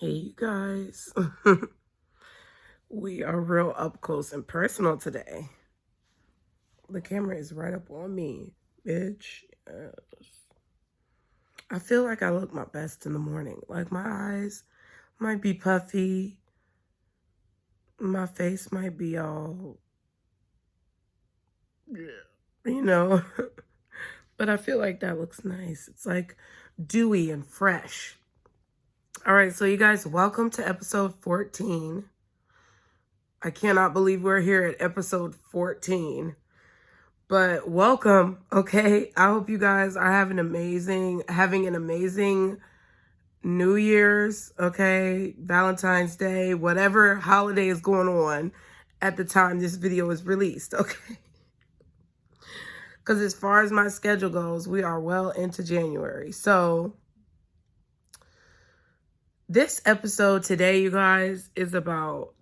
Hey, you guys. We are real up close and personal today. The camera is right up on me, bitch. Yes. I feel like I look my best in the morning. Like my eyes might be puffy. My face might be all, you know. But I feel like that looks nice. It's like dewy and fresh. All right, so you guys, welcome to episode 14. I cannot believe we're here at episode 14. But welcome, okay? I hope you guys are having an amazing New Year's, okay? Valentine's Day, whatever holiday is going on at the time this video is released, okay? Because as far as my schedule goes, we are well into January. So this episode today, you guys, is about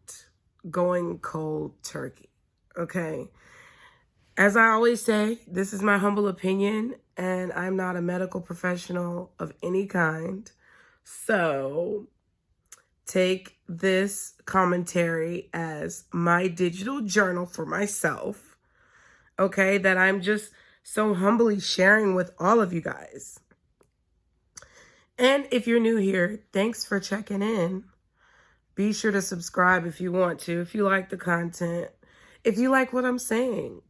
going cold turkey, okay? As I always say, this is my humble opinion, and I'm not a medical professional of any kind. So take this commentary as my digital journal for myself, okay, that I'm just so humbly sharing with all of you guys. And if you're new here, thanks for checking in. Be sure to subscribe if you want to, if you like the content, if you like what I'm saying.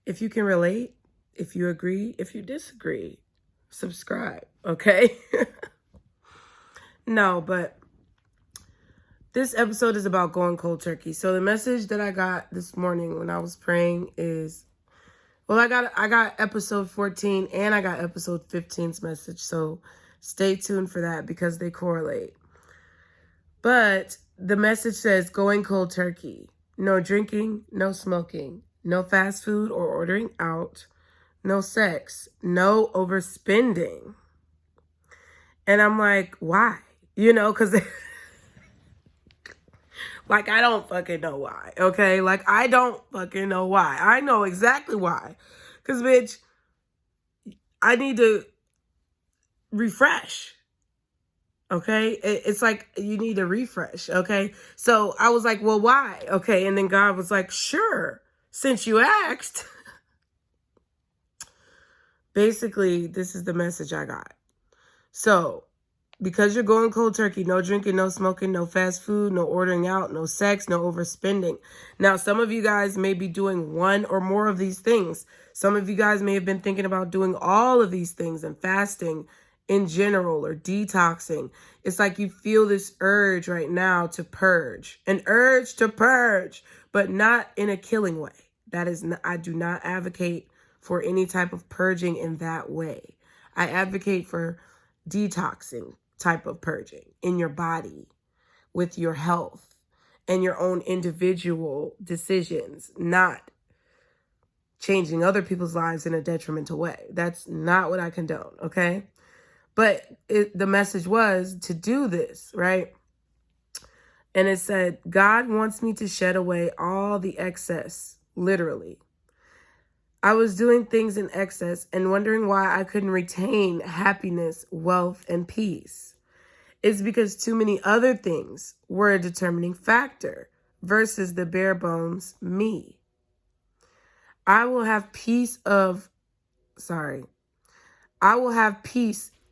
If you can relate, if you agree, if you disagree, subscribe, okay? No, but this episode is about going cold turkey. So the message that I got this morning when I was praying is, well, I got episode 14 and I got episode 15's message. So stay tuned for that because they correlate. But the message says going cold turkey. No drinking, no smoking. No fast food or ordering out. No sex. No overspending. And I'm like, why? You know, because, like, I don't fucking know why, okay? Like, I don't fucking know why. I know exactly why. Because, bitch, I need to refresh, okay? It's like you need a refresh, okay? So I was like, well, why? Okay, and then God was like, sure. Since you asked, basically, this is the message I got. So, because you're going cold turkey, no drinking, no smoking, no fast food, no ordering out, no sex, no overspending. Now, some of you guys may be doing one or more of these things. Some of you guys may have been thinking about doing all of these things and fasting in general or detoxing. It's like you feel this urge right now to purge, an urge to purge, but not in a killing way. That is, I do not advocate for any type of purging in that way. I advocate for detoxing type of purging in your body with your health and your own individual decisions, not changing other people's lives in a detrimental way. That's not what I condone, okay? But the message was to do this, right? And it said, God wants me to shed away all the excess, literally. I was doing things in excess and wondering why I couldn't retain happiness, wealth, and peace. It's because too many other things were a determining factor versus the bare bones me. I will have peace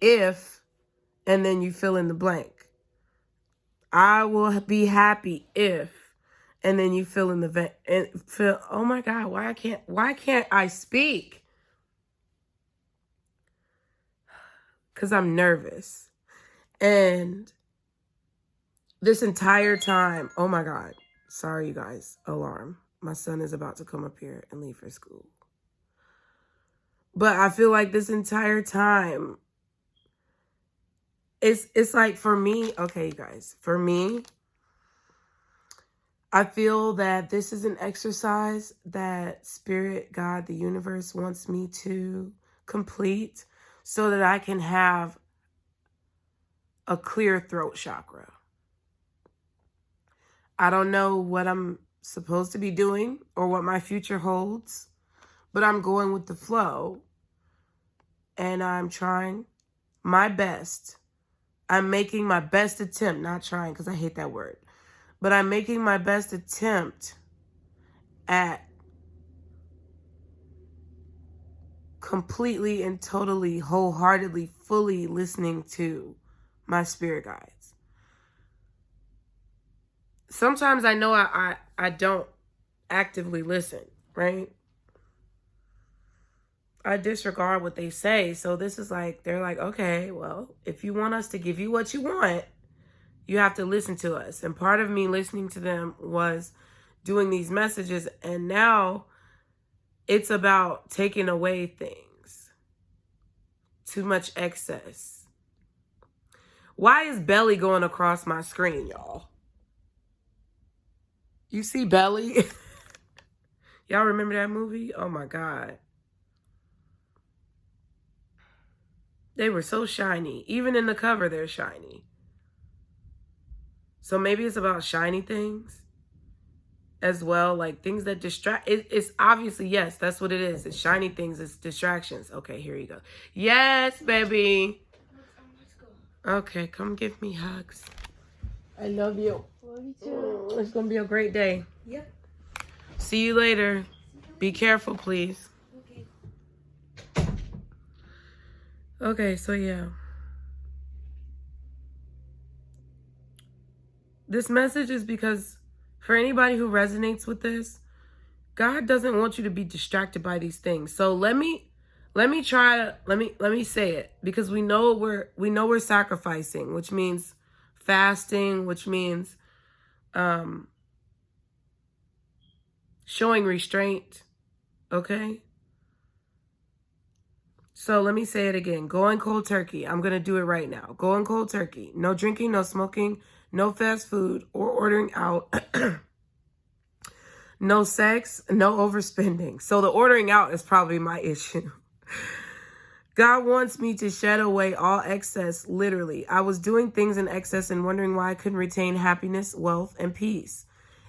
if, and then you fill in the blank. I will be happy if, and then you fill in the oh my God, why can't I speak? Because I'm nervous. And this entire time, oh my God, sorry you guys, alarm. My son is about to come up here and leave for school. But I feel like this entire time, it's like for me, okay, you guys, for me, I feel that this is an exercise that Spirit, God, the universe wants me to complete so that I can have a clear throat chakra. I don't know what I'm supposed to be doing or what my future holds, but I'm going with the flow and I'm trying my best I'm making my best attempt, not trying because I hate that word, but I'm making my best attempt at completely and totally, wholeheartedly, fully listening to my spirit guides. Sometimes I know I don't actively listen, right? I disregard what they say. So this is like, they're like, okay, well, if you want us to give you what you want, you have to listen to us. And part of me listening to them was doing these messages. And now it's about taking away things. Too much excess. Why is Belly going across my screen, y'all? You see Belly? Y'all remember that movie? Oh my God. They were so shiny. Even in the cover, they're shiny. So maybe it's about shiny things as well. Like things that distract. It's obviously, yes, that's what it is. It's shiny things. It's distractions. Okay, here you go. Yes, baby. Let's go. Okay, come give me hugs. I love you. Love you too. It's going to be a great day. Yep. See you later. Be careful, please. Okay. Okay, so yeah. This message is because for anybody who resonates with this, God doesn't want you to be distracted by these things. So let me say it, because we know we're sacrificing, which means fasting, which means showing restraint. Okay? So let me say it again. Going cold turkey. I'm going to do it right now. Going cold turkey. No drinking, no smoking, no fast food or ordering out. No sex, no overspending. So the ordering out is probably my issue. God wants me to shed away all excess, literally. I was doing things in excess and wondering why I couldn't retain happiness, wealth, and peace.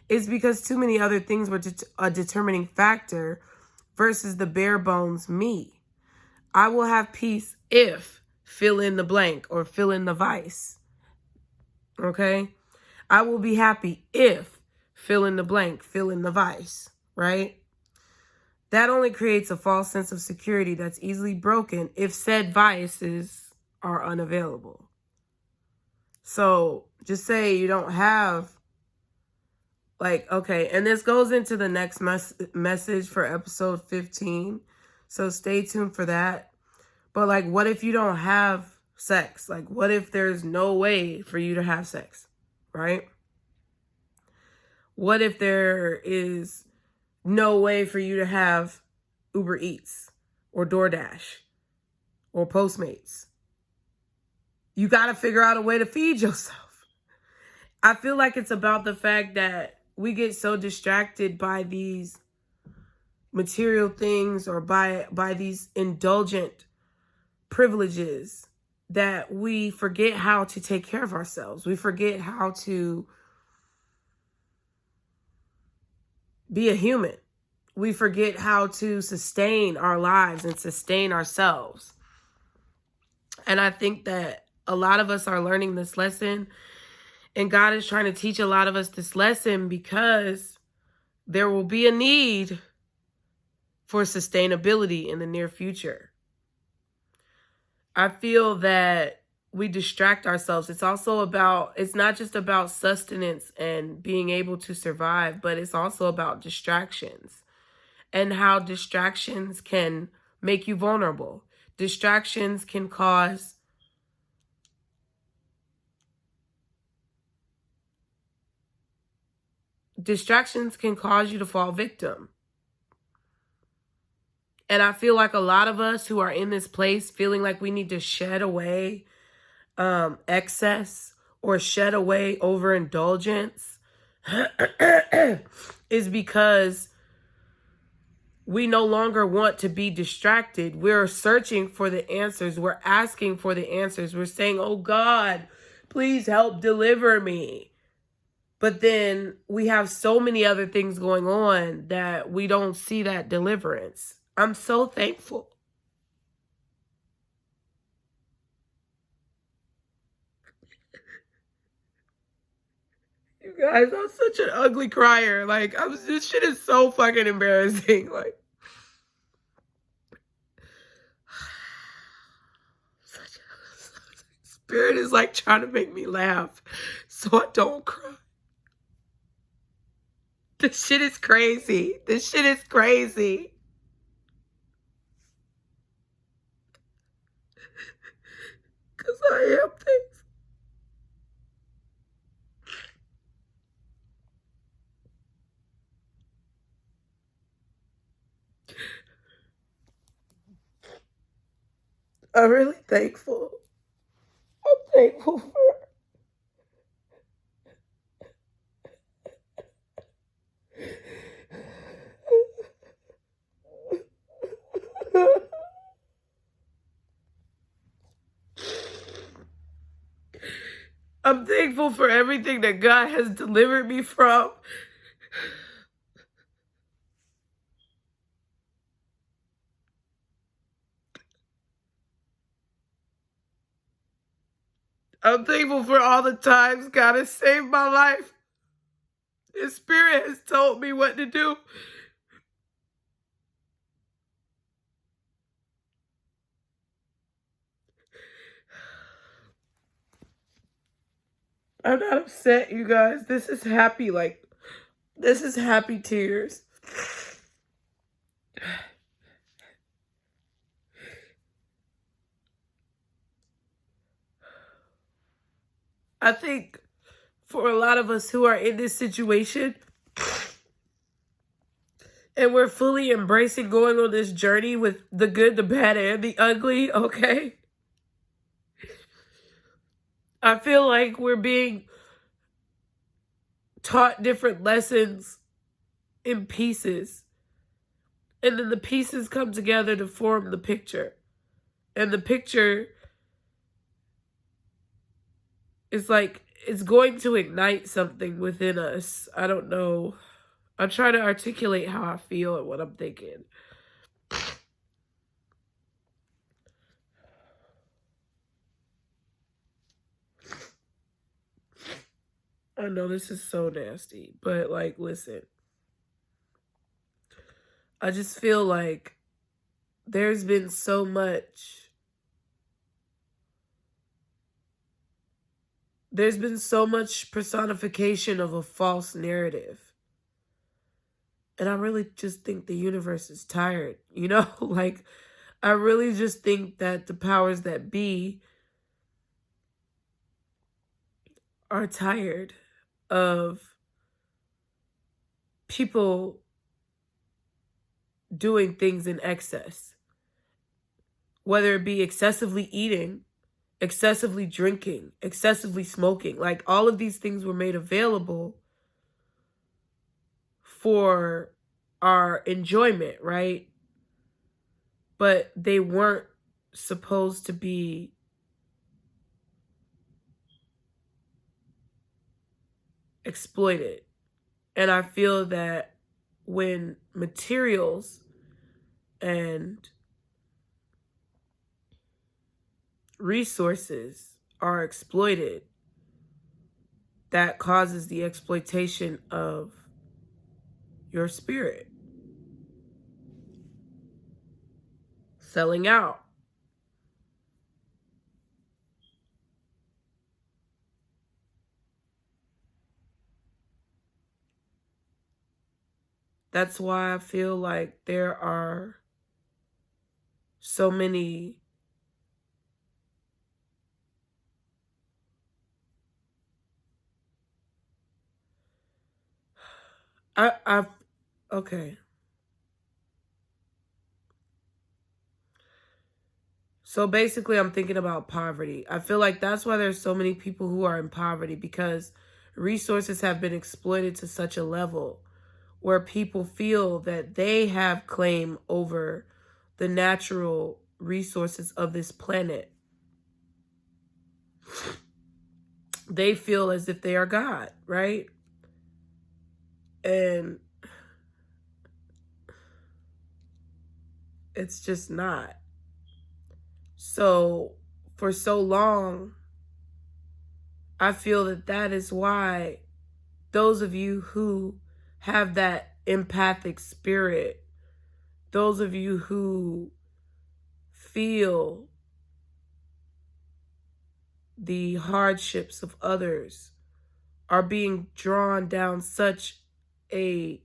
It's because too many other things were a determining factor versus the bare bones me. I will have peace if fill in the blank or fill in the vice. Okay? I will be happy if fill in the blank, fill in the vice, right? That only creates a false sense of security that's easily broken if said vices are unavailable. So just say you don't have, like, okay, and this goes into the next message for episode 15. So stay tuned for that. But like, what if you don't have sex? Like, what if there's no way for you to have sex, right? What if there is no way for you to have Uber Eats or DoorDash or Postmates? You got to figure out a way to feed yourself. I feel like it's about the fact that we get so distracted by these material things or by these indulgent privileges that we forget how to take care of ourselves. We forget how to be a human. We forget how to sustain our lives and sustain ourselves. And I think that a lot of us are learning this lesson, and God is trying to teach a lot of us this lesson because there will be a need for sustainability in the near future. I feel that we distract ourselves. It's not just about sustenance and being able to survive, but it's also about distractions and how distractions can make you vulnerable. Distractions can cause you to fall victim. And I feel like a lot of us who are in this place feeling like we need to shed away excess or shed away overindulgence is because we no longer want to be distracted. We're searching for the answers. We're asking for the answers. We're saying, oh God, please help deliver me. But then we have so many other things going on that we don't see that deliverance. I'm so thankful. You guys, I'm such an ugly crier. Like, this shit is so fucking embarrassing. Like, Spirit is like trying to make me laugh so I don't cry. This shit is crazy. This shit is crazy. Because I am things. I'm really thankful. I'm thankful for I'm thankful for everything that God has delivered me from. I'm thankful for all the times God has saved my life. His Spirit has told me what to do. I'm not upset, you guys. This is happy, this is happy tears. I think for a lot of us who are in this situation and we're fully embracing going on this journey with the good, the bad, and the ugly, okay? I feel like we're being taught different lessons in pieces. And then the pieces come together to form the picture. And the picture is like, it's going to ignite something within us. I don't know. I'm trying to articulate how I feel and what I'm thinking. I know this is so nasty, but like, listen. I just feel like there's been so much personification of a false narrative. And I really just think the universe is tired, you know? Like, I really just think that the powers that be are tired of people doing things in excess. Whether it be excessively eating, excessively drinking, excessively smoking. Like, all of these things were made available for our enjoyment, right? But they weren't supposed to be exploited. And I feel that when materials and resources are exploited, that causes the exploitation of your spirit. Selling out. That's why I feel like there are so many okay. So basically, I'm thinking about poverty. I feel like that's why there's so many people who are in poverty, because resources have been exploited to such a level where people feel that they have claim over the natural resources of this planet. They feel as if they are God, right? And it's just not. So for so long, I feel that that is why those of you who have that empathic spirit, those of you who feel the hardships of others, are being drawn down such a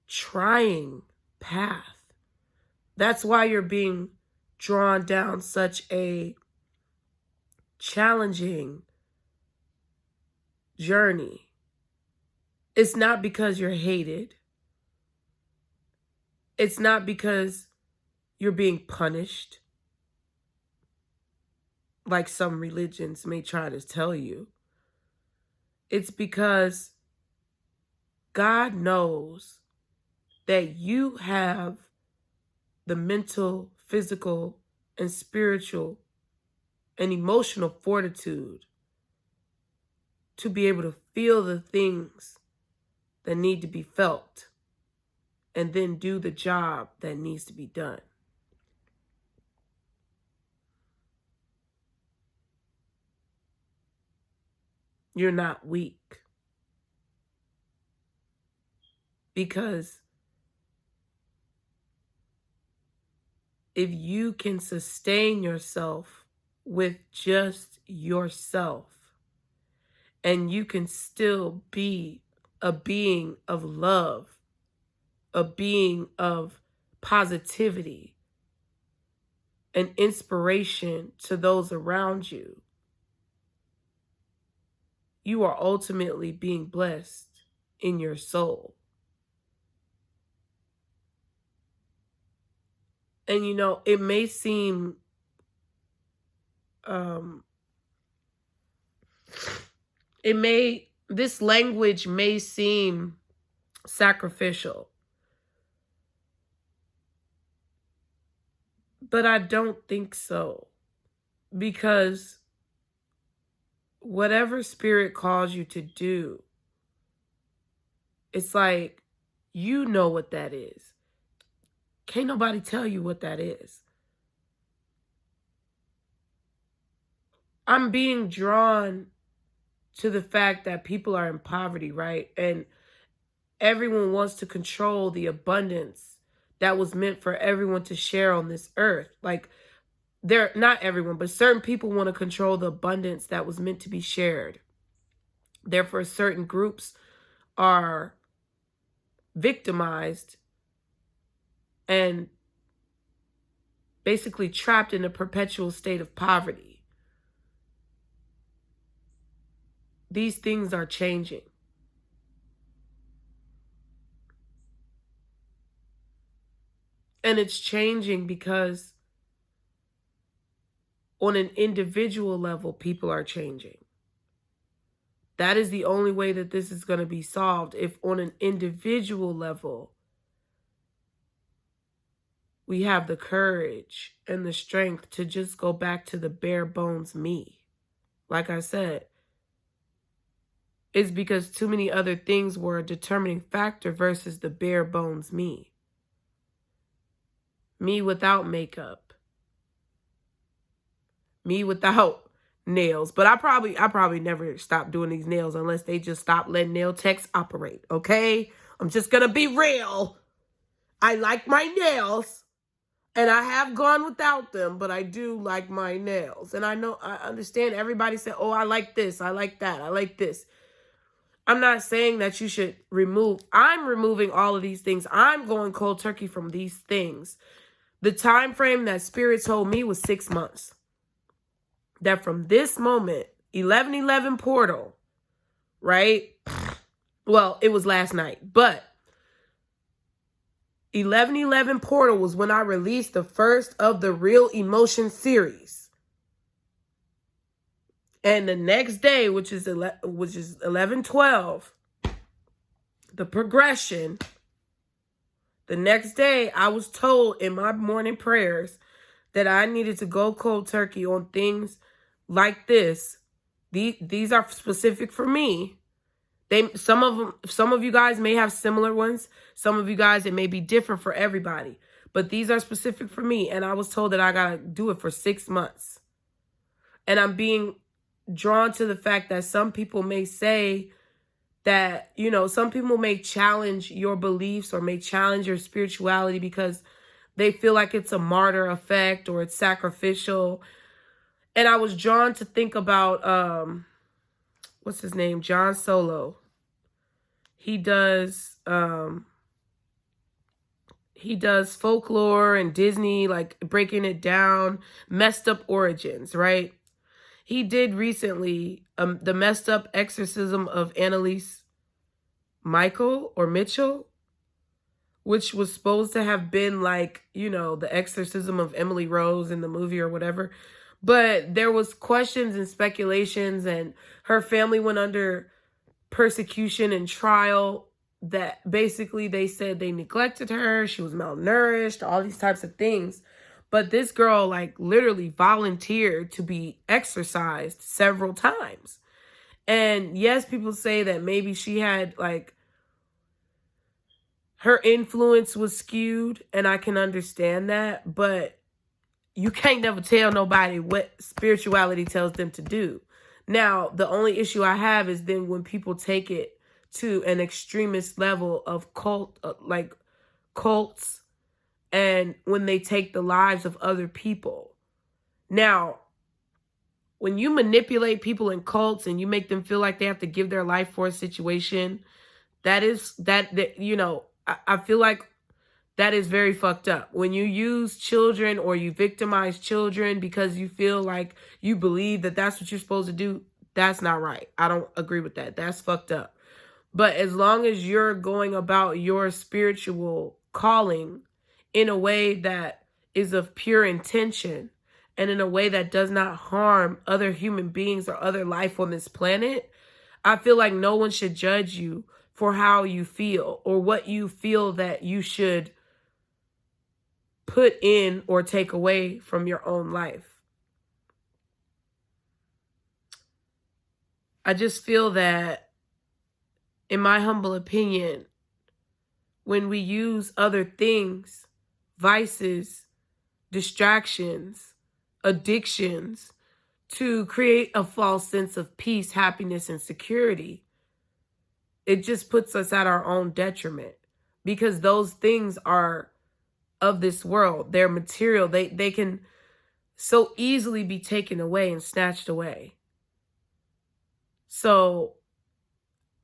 trying path. That's why you're being drawn down such a challenging journey. It's not because you're hated. It's not because you're being punished, like some religions may try to tell you. It's because God knows that you have the mental, physical, and spiritual and emotional fortitude to be able to feel the things that need to be felt and then do the job that needs to be done. You're not weak. Because if you can sustain yourself with just yourself, and you can still be a being of love, a being of positivity and inspiration to those around you, you are ultimately being blessed in your soul. And you know, it may seem this language may seem sacrificial, but I don't think so, because whatever spirit calls you to do, it's like, you know what that is. Can't nobody tell you what that is. I'm being drawn to the fact that people are in poverty, right? And everyone wants to control the abundance that was meant for everyone to share on this earth. Like, they're not everyone, but certain people want to control the abundance that was meant to be shared. Therefore, certain groups are victimized and basically trapped in a perpetual state of poverty. These things are changing. And it's changing because on an individual level, people are changing. That is the only way that this is going to be solved, if on an individual level, we have the courage and the strength to just go back to the bare bones me. Like I said, it's because too many other things were a determining factor versus the bare bones me. Me without makeup. Me without nails. But I probably never stop doing these nails unless they just stop letting nail techs operate, okay? I'm just gonna be real. I like my nails, and I have gone without them, but I do like my nails. And I understand everybody said, oh, I like this, I like that, I like this. I'm not saying that you should I'm removing all of these things. I'm going cold turkey from these things. The time frame that Spirit told me was 6 months. That from this moment, 11/11 portal, right? Well, it was last night, but 11/11 portal was when I released the first of the Real Emotion series. And the next day, which is 11/12, the progression, the next day I was told in my morning prayers that I needed to go cold turkey on things like this. These are specific for me. Some of you guys may have similar ones. Some of you guys, it may be different for everybody. But these are specific for me. And I was told that I got to do it for 6 months. And I'm being drawn to the fact that some people may say that, you know, some people may challenge your beliefs or may challenge your spirituality because they feel like it's a martyr effect or it's sacrificial. And I was drawn to think about, what's his name? John Solo. He does folklore and Disney, like breaking it down, messed up origins, right? He did recently the messed up exorcism of Annalise Mitchell, which was supposed to have been like, you know, the exorcism of Emily Rose in the movie or whatever. But there was questions and speculations, and her family went under persecution and trial that basically they said they neglected her, she was malnourished, all these types of things. But this girl like literally volunteered to be exorcised several times. And yes, people say that maybe she had like her influence was skewed, and I can understand that, but you can't never tell nobody what spirituality tells them to do. Now, the only issue I have is then when people take it to an extremist level of cults, and when they take the lives of other people. Now, when you manipulate people in cults and you make them feel like they have to give their life for a situation, that you know, I feel like that is very fucked up. When you use children or you victimize children because you feel like you believe that that's what you're supposed to do, that's not right. I don't agree with that. That's fucked up. But as long as you're going about your spiritual calling in a way that is of pure intention and in a way that does not harm other human beings or other life on this planet, I feel like no one should judge you for how you feel or what you feel that you should put in or take away from your own life. I just feel that, in my humble opinion, when we use other things, vices, distractions, addictions, to create a false sense of peace, happiness, and security, it just puts us at our own detriment, because those things are of this world. They're material. They can so easily be taken away and snatched away. So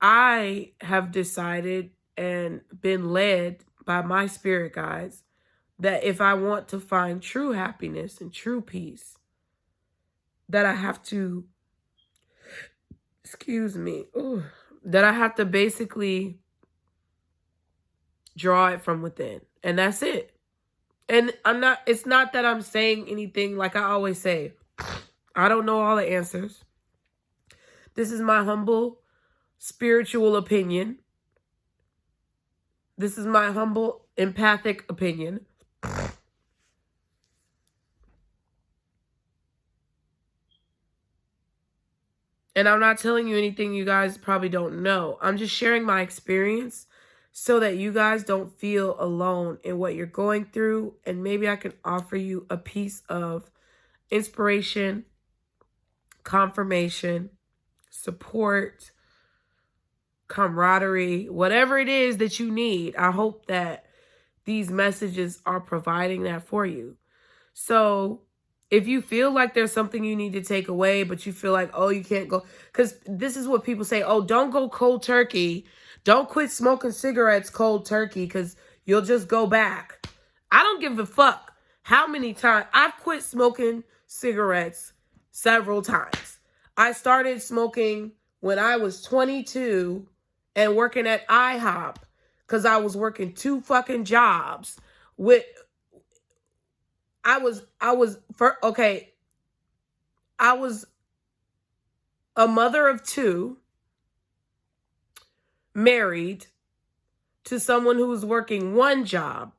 I have decided and been led by my spirit guides that if I want to find true happiness and true peace, that I have to, that I have to basically draw it from within. And that's it. And it's not that I'm saying anything, like I always say, I don't know all the answers. This is my humble spiritual opinion. This is my humble empathic opinion. And I'm not telling you anything you guys probably don't know. I'm just sharing my experience so that you guys don't feel alone in what you're going through. And maybe I can offer you a piece of inspiration, confirmation, support, camaraderie, whatever it is that you need. I hope that these messages are providing that for you. So if you feel like there's something you need to take away, but you feel like, oh, you can't go, because this is what people say, oh, don't go cold turkey. Don't quit smoking cigarettes cold turkey because you'll just go back. I don't give a fuck how many times. I've quit smoking cigarettes several times. I started smoking when I was 22 and working at IHOP because I was working 2 fucking jobs with, I was a mother of 2, married to someone who was working 1 job,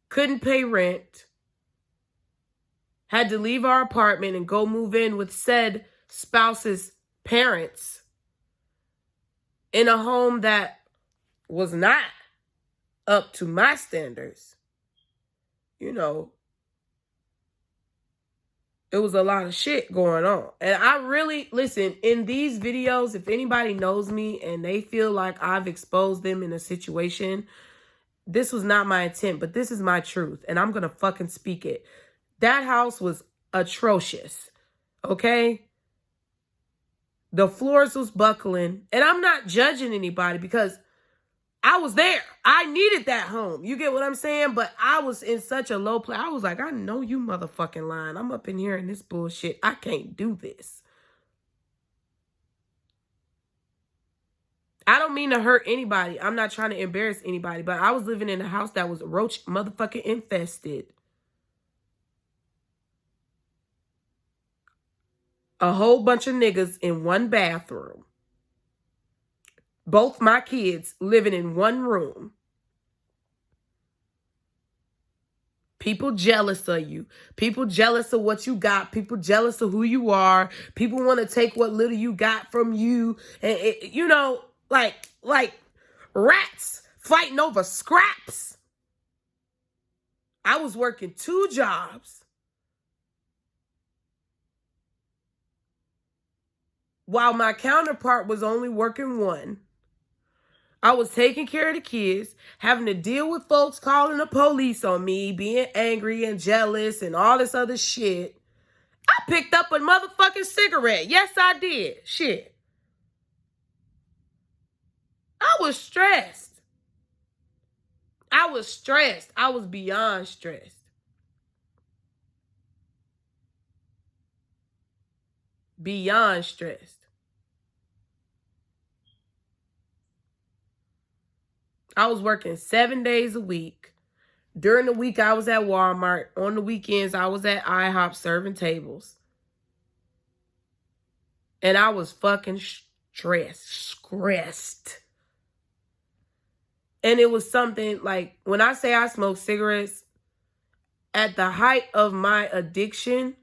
couldn't pay rent, had to leave our apartment and go move in with said spouse's parents in a home that was not up to my standards. You know, It was a lot of shit going on. And I really, listen, in these videos, if anybody knows me and they feel like I've exposed them in a situation, this was not my intent, but this is my truth. And I'm going to fucking speak it. That house was atrocious. Okay? The floors was buckling. And I'm not judging anybody because I was there. I needed that home. You get what I'm saying? But I was in such a low place. I was like, I know you motherfucking lying. I'm up in here in this bullshit. I can't do this. I don't mean to hurt anybody. I'm not trying to embarrass anybody. But I was living in a house that was roach motherfucking infested. A whole bunch of niggas in one bathroom. Both my kids living in one room. People jealous of you. People jealous of what you got. People jealous of who you are. People want to take what little you got from you. And you know, like rats fighting over scraps. I was working 2 jobs while my counterpart was only working 1. I was taking care of the kids, having to deal with folks calling the police on me, being angry and jealous and all this other shit. I picked up a motherfucking cigarette. Yes, I did. Shit. I was stressed. I was stressed. I was beyond stressed. Beyond stressed. I was working 7 days a week. During the week, I was at Walmart. On the weekends, I was at IHOP serving tables. And I was fucking stressed. And it was something like, when I say I smoke cigarettes, at the height of my addiction,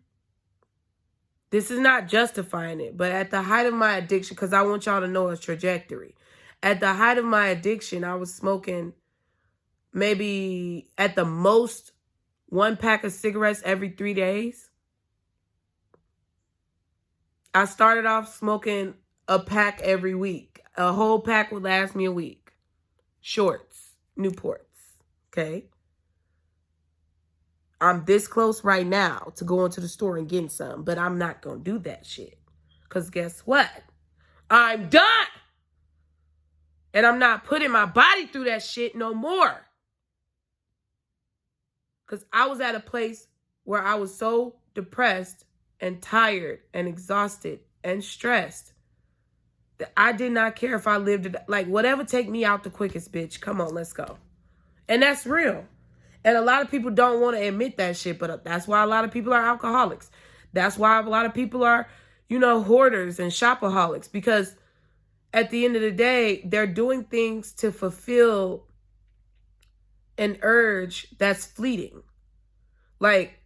this is not justifying it, but at the height of my addiction, because I want y'all to know a trajectory. At the height of my addiction, I was smoking maybe at the most 1 pack of cigarettes every 3 days. I started off smoking a pack every week. A whole pack would last me a week. Shorts, Newports, okay? I'm this close right now to going to the store and getting some, but I'm not going to do that shit. Because guess what? I'm done. And I'm not putting my body through that shit no more. Because I was at a place where I was so depressed and tired and exhausted and stressed that I did not care if I lived it. Like, whatever take me out the quickest, bitch. Come on, let's go. And that's real. And a lot of people don't want to admit that shit, but that's why a lot of people are alcoholics. That's why a lot of people are, you know, hoarders and shopaholics, because at the end of the day, they're doing things to fulfill an urge that's fleeting. Like,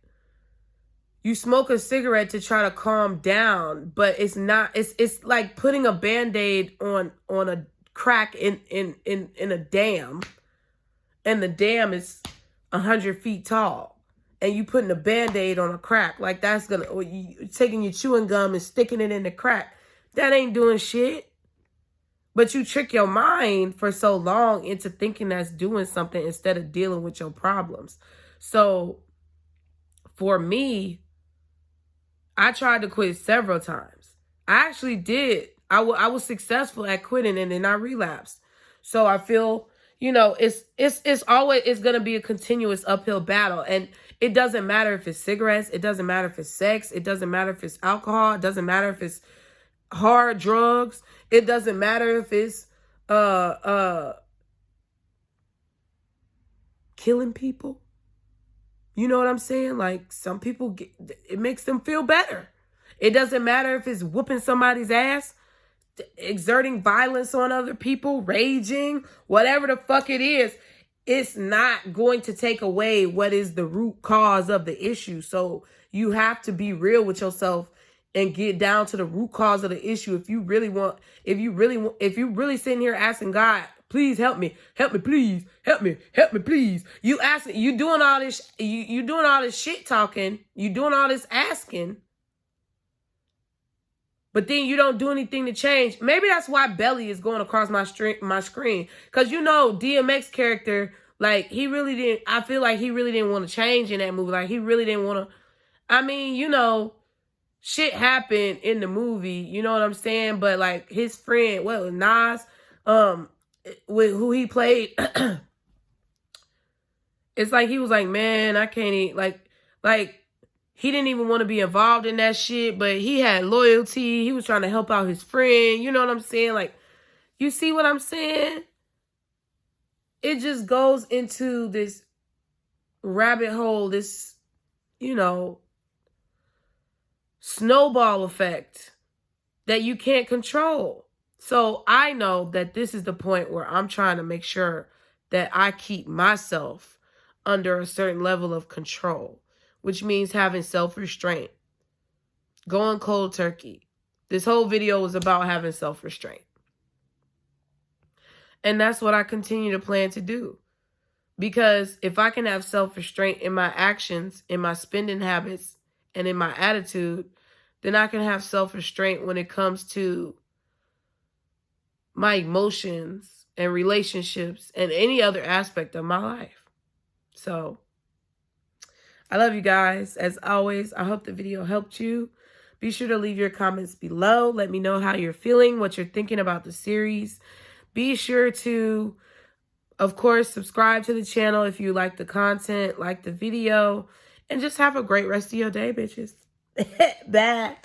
you smoke a cigarette to try to calm down, but it's not, it's like putting a Band-Aid on a crack in a dam, and the dam is 100 feet tall, and you putting a Band-Aid on a crack. Like, that's gonna, or you taking your chewing gum and sticking it in the crack. That ain't doing shit. But you trick your mind for so long into thinking that's doing something instead of dealing with your problems. So for me, I tried to quit several times. I actually did. I was successful at quitting, and then I relapsed. So I feel, you know, it's going to be a continuous uphill battle. And it doesn't matter if it's cigarettes. It doesn't matter if it's sex. It doesn't matter if it's alcohol. It doesn't matter if it's hard drugs. It doesn't matter if it's killing people. You know what I'm saying? Like, some people it makes them feel better. It doesn't matter if it's whooping somebody's ass, exerting violence on other people, raging, whatever the fuck it is. It's not going to take away what is the root cause of the issue. So you have to be real with yourself and get down to the root cause of the issue. If you really sitting here asking God Please help me. Help me, please. Help me, please. You asking, you doing all this, you doing all this shit talking. You doing all this asking. But then you don't do anything to change. Maybe that's why Belly is going across my screen. Because you know, DMX character, like, he really didn't, I feel like he really didn't want to change in that movie. Like, he really didn't want to, I mean, you know, shit happened in the movie. You know what I'm saying? But, like, his friend, what was Nas, with who he played, it's like, he was like, man, I can't even, like, he didn't even want to be involved in that shit, but he had loyalty. He was trying to help out his friend. You know what I'm saying? Like, you see what I'm saying? It just goes into this rabbit hole, this, you know, snowball effect that you can't control. So I know that this is the point where I'm trying to make sure that I keep myself under a certain level of control, which means having self-restraint, going cold turkey. This whole video was about having self-restraint. And that's what I continue to plan to do. Because if I can have self-restraint in my actions, in my spending habits, and in my attitude, then I can have self-restraint when it comes to my emotions and relationships and any other aspect of my life. So, I love you guys. As always, I hope the video helped you. Be sure to leave your comments below. Let me know how you're feeling, what you're thinking about the series. Be sure to, of course, subscribe to the channel if you like the content, like the video, and just have a great rest of your day, bitches. Bye.